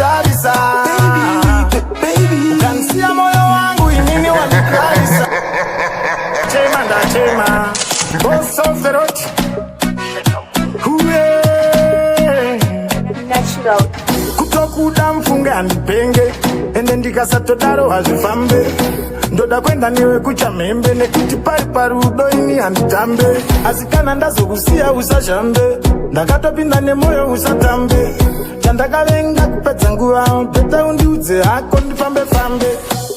ndoritarisa. Baby, ukansiya moyo wangu inini wandikarisa. Chema ndachema, boss of the road. Natural. Kutokuda mfunge andipenge, ende ndikasatodaro hazvifambe. Ndoda kwenda newe kuchamhembe, nekuti pari parudo ini handitambe. Asi kana ndazokusiya usazhambe, ndakatopinda nemoyo usatambe. Chandakavenga kupedza nguva, peta undiudze hako ndifambe fambe.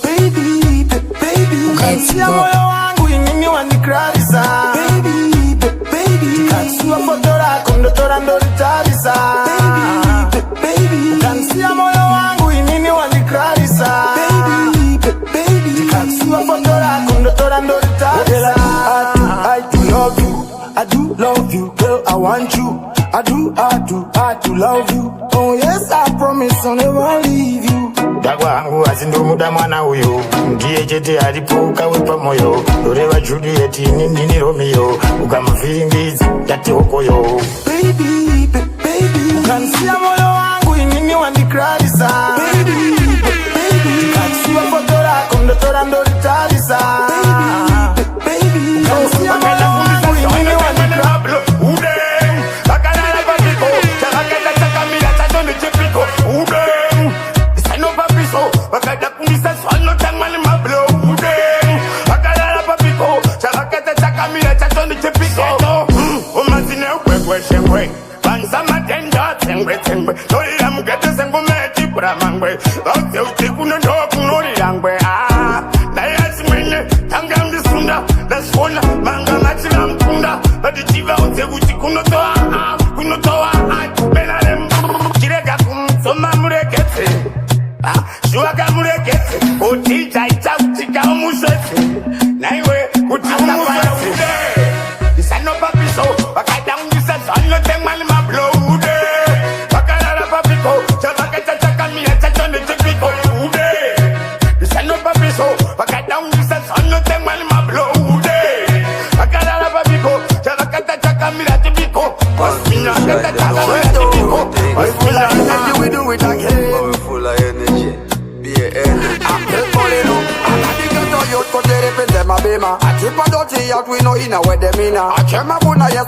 Baby, baby, ukansiya moyo wangu inini wandikarisa. Baby, baby, ukasiwa foto rako ndotora ndoritarisa. Baby, ukansiya moyo wangu inini wandikarisa. Baby, ukasiwa foto rako ndotora ndoritarisa. I do love you, I do love you, girl, I want you. I do love you. Oh yes, I promise I'll never leave you. Dagwangu azindomuda mwana uyu, ndiye chete alipo ukawepa moyo. Doreva Juliet nini Romeo, ukamfiringizi yati okoyo. Baby, baby, ukansiya moyo wangu inini wandikarisa. Baby, baby, ukasiwa foto rako ndotora ndoritarisa. Baby, ukansiya moyo wangu inini wandikarisa.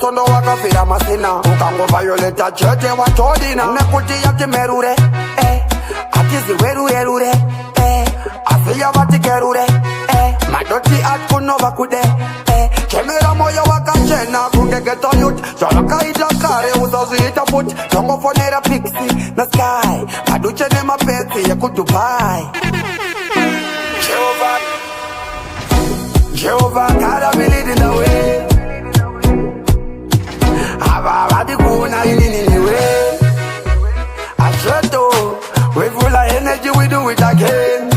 Sono wakafira masina ukango violeta chete watodina nekuti yati merure atizi werure asiya vatikerure madoti atkuno vakude chemera moyo wakachena kungegeto yut zalakaita kare uzaziita put zongofonera pixi na sky maduche ne mapeti yekudubai Jehovah God, I believe in the way. I swear to, we full of energy, we do it again.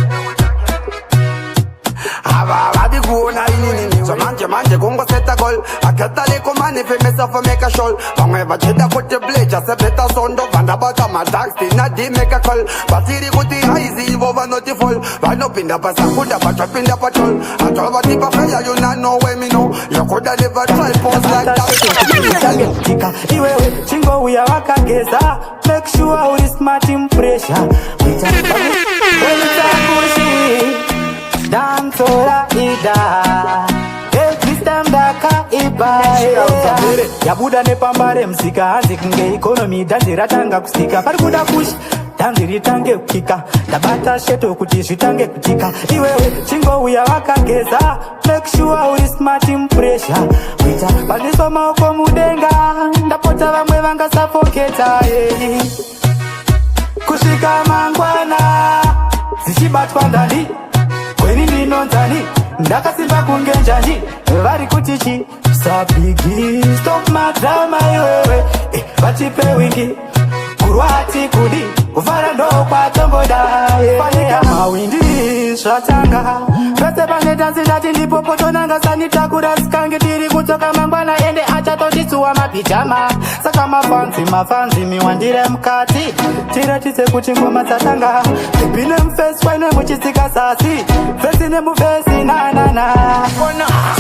So manje gongo set a goal. I get a little money for myself and make a show. Long ever check the put the blade, just a better sound of and about my tax, not the make a call. But it good the eyes, over not the fall. Run up in the pass, I put up a trap in the patrol. I told about the fire, you not know where me know. You could have never tried post like that. Chingo we are wakageza. Make sure we smart in pressure. We take dance ora ida this time daka ibae yabuda nepambare msika hanzi kunge economy danzi ratanga kusika pari kuda push danzi ritange kukika tabata sheto kuti zvitange kutika iwewe chingo uya wakageza make sure we smart in pressure wita paniso maoko mudenga ndapota vamwe vanga suffocata kusvika mangwana zichibatwa ndani kweni ndinonzani ndakasimba kunge njani vari kuti chi sabigi stop madrama iwewe vachipe wingi kurwati kudi kufara ndo kwatongoda panika mawindi zvatanga zvese pangetanzi ndati ndipo potonanga sanitakura sikange tiri kutoka mangwana ende achatonditsuwa mapijama. Saka mafanzi miwandire mkati. Tiratise kuti ngoma dzatanga. Ipine mfesi kwaine muchisika sasi. Fesi nemufesi na.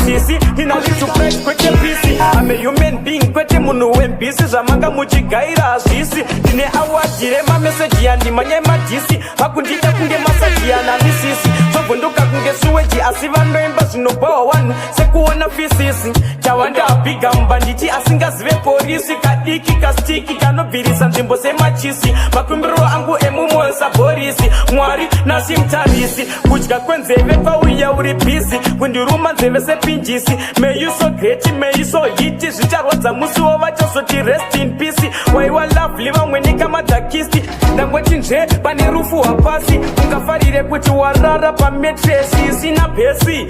Sisi, inalitu fresh kwete pisi. I'm a human being kwete munu wembisi. Zamanga muchigaira sisi. Dine awajire ma message yandi manye majisi. Hakundita kunge masaji ya na misisi. Sogunduka kunge suweji asiva noimba zinobawa wanu. Sekuona fisisi. Chawanda apiga mbanditi asinga zive polisi. Kadiki kastiki kanobirisa nzimbo sema chisi. Makumbiro angu mwenza borisi. Mwari nasi mtarisi. Kuchika kwenzeve pa uya uripisi. Kundiruma nzeve se pinjisi. May you so great, may you so hiti. Zicharwaza musi wawacha so ti rest in peace. Waiwa love liva mweni kama takisti. Nangweti nje panirufu wapasi. Ungafarire kuti warara pa metresi. Sina pesi,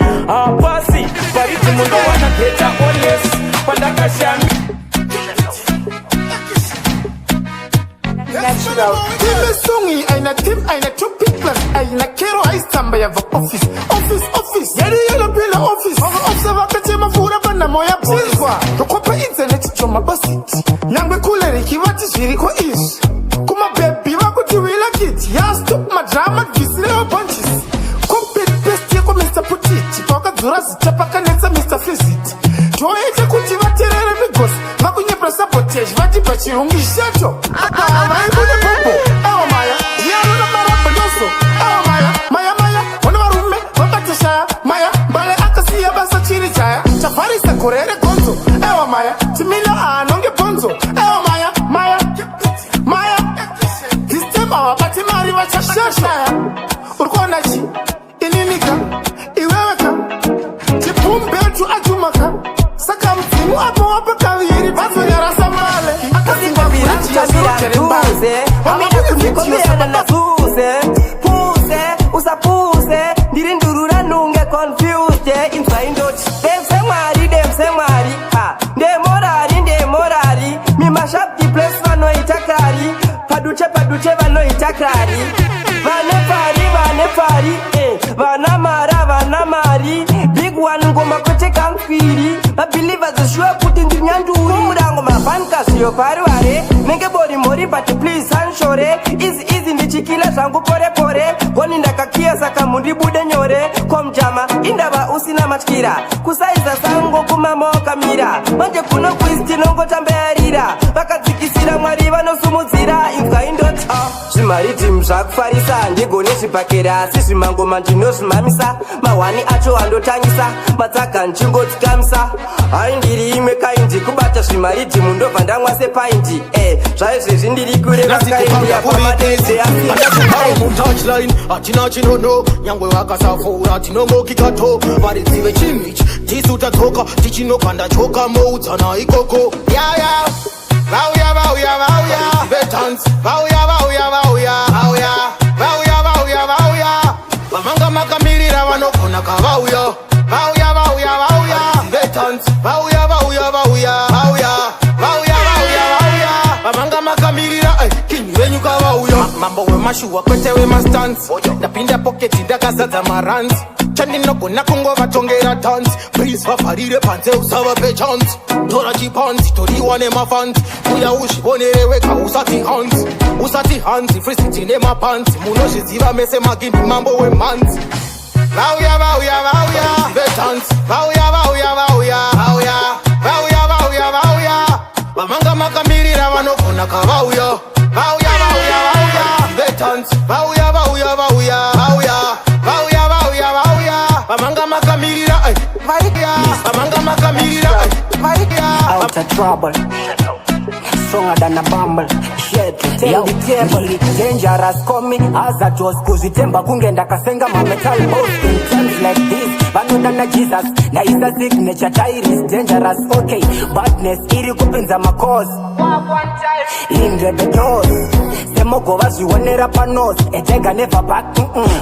pasi. Pariti mundo wana peta honest. Pandaka shami. Natural. Time songi aina tim aina chupi plus aina kero aistamba ya office. Yellow pillar office. Observer kachema fura bana moya pizwa. Tukopa internet choma basit. Nyangwe kulere kiwati shiriko is. Kuma baby wako tiwila kit. Ya stop my drama visile wa bunches. Compete best yako Mr. Putit. Toka zurazi chapaka neta Mr. Fizit. Joete kuti vaterere migos. Vakunye presa potage. Vati pachirungi shato. Vaibune popo. Ewa maya. Yaro na marapo yoso. Ewa maya. Maya. Wana warume. Wakatishaya. Maya. Bale akasiya basa chiri chaya. Chafari sa korere gonzo. Ewa maya. Timila anonge bonzo. Ewa maya. This time awa pati mari wachashashaya. Urkona chi. Ininika. Iweweka. Chipumbetu ajumaka. Saka mtimu hapo wapa kawiri. Bazo nyara samale. Akasinga mirachi ya surukere mbaze. Wamina kunichio na puse. Usapuse. Ndirindurura nunge confused. Intraindot. Dem se mwari. Ndemorari. Mimashap di place vano itakari. Paduche vano itakari. Vanefari. Vanamari. Big one ngoma kote kamfiri. My believers are sure putting the nyanduri. Murango mafanka siyo parware. Nenge bori mori but please sanshore. Easy ndichikila zangu pore. Kwani ndakakia saka mundi bude nyore. Komjama indaba usina machkira. Kusaiza sango kumamoka mira. Manje kuno kwisti nongo tambearira. Vakadzikisira mwari vanosumuzira. Ifka indota Zimariti mzvakufarisa. Ndigone zvipakera. Sisi mango mandinosvimamisa. Mawani acho andotangisa. Matsaka nchingotikamisa. Haindiri imwe kaindi kubata zvimariti mundobva ndamwa sepaindi. Zvaizvezvi ndiri kureva kaindi yapamadeze touchline atina chinono nyangwe vakasafura tinongokikato varidzive chimichi tisu tadzoka tichinokanda choka moudzana ikoko yaya vauya vetans vauya vamanga makamirira vanogona kavauya vetans vauya vamanga makamirira kinyi venyu kavauya mambo wemashuwa kwete wemastans ndapinda poketi ndakazadza maranzi chandinogona kungovatongera tans please vavharire panze usavape chance tora chipanzi toriwa nemafanzi uya uzvibonere wega usati hanzi frisiti nemapanzi munozviziva mese magindi mambo wemanzi vauya vetans vauya vamanga makamirira vanogona kavauya vetans vauya vamanga makamirira Out of trouble. Stronger than a bumble. Shit, tell the table. Dangerous coming. As a just kuzitemba kungenda kasenga ma metal boss. In times like this, banu than a Jesus. Na is a signature tyrist. Dangerous, okay. Badness, iri kupinza ma cause. Indre betos. Semoko vaziwonera panos. Etega never back.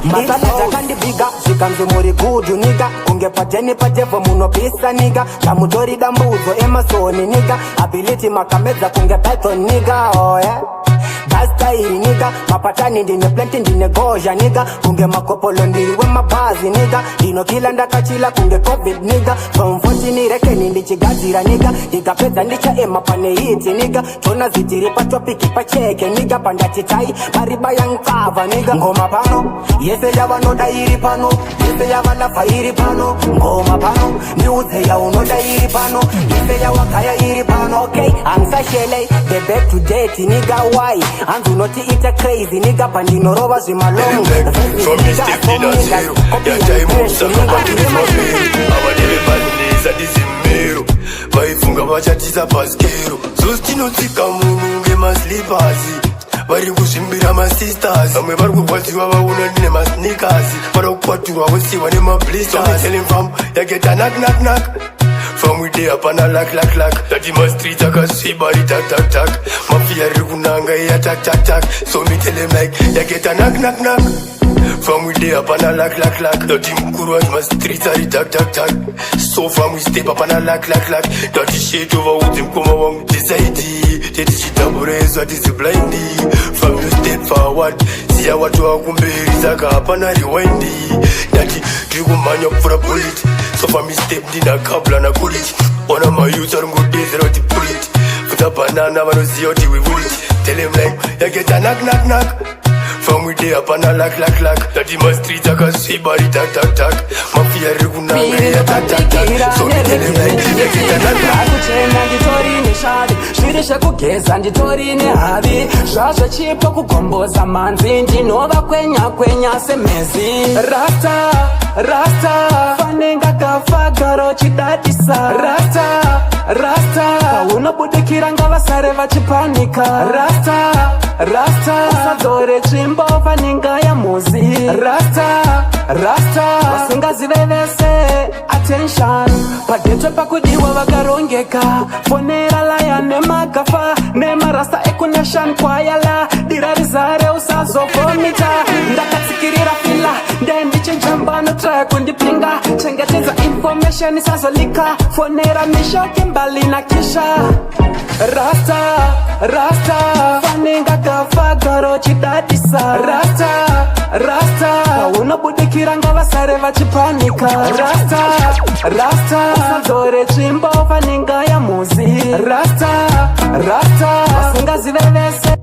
Masala jakandi biga. Shikamzi muri good nigga. Kunge pateni patevo munopisa nigga. Kamutori dambuzo emasoni nigga. Ability makameza kunge python nigga. Oh yeah. That's style nigga. Mapatani ndine plenty ndine goja nigga. Kunge makopolo ndiriwe mabazi nigga. Dino kila ndakachila kunge covid nigga. From 40 nireke nindichigazira nigga. Ikapeza ndicha ema pane hiti nigga. Tona zitiri patwa piki pacheke nigga. Pandachitai mariba yang kava nigga. Ngoma pano, yese ya wanoda iri pano. Yese ya walafa iri pano. Ngoma pano, niuze ya unoda iri pano. Yese ya wakaya iri pano. Okay, I'm sashele, the back to date nigga. Why? Anzu noti ita crazy nigga. Pandino roba zimalongo. From Mr. Pina Zero, ya time usanga batile mabero. Abadebe bandeza dizimero. Baifunga bachatisa paskero. Zostino tika mununge maslipazi. Bari kuzimbira ma sisters. Bamwe bari kukwatiwa bawuna nine ma sneakers. Bari kukwatiwa wesiwa ne ma blisters. So me tell him fam, ya get a knock knock knock. From we day up and a lack. That in my street I can see body tack. Mafia rikunanga ya tack. So me tell him like, ya get a knock knock. From we day up and a lack. That in Mukuru my street I tack. So from we step up and a lack. That is shit over with him come along decide. That is shit abores what is blindy. From you step forward, see how watu wakumberi up and a rewindy. That you man up for a bullet. So for me step dina kabla na kulit. One of my youths are good days they don't pull it. Put a banana man see how we pull it. Tell him like, ya get a knock. From we day up and a lack. That in my street I can see body tack. Mafia rikunanga ya tack. So me tell him like, ya get a knock. Akuchena nditori ni shadi. Shirisha kugeza nditori ni habi. Shasha chipo kukomboza manzi. Ndinova kwenya semezi. Rasta Fanenga kafagaro chidadisa. Rasta Paunobudikira ngavasare vachipanika. Rasta Usadore chimbo fanenga ya muzi. Rasta Vasingazivevese attention. Padetwe pakudiwa vakarongeka. Fonera laya nemagafa. Nema rasta ekunation kwayala. Dirarizare usazofomita. Ndakatsikirira fila. Ndendi chenjambano try kundipinga. Chengeteza information isazolika. Fonera mishoke mbali na kisha. Rasta Fanenga kafagaro chidadisa. Rasta Paunobudikira ngavasare vachipanika. Rasta Usadore chimbo fanenga ya muzi. Rasta Vasingazivevese.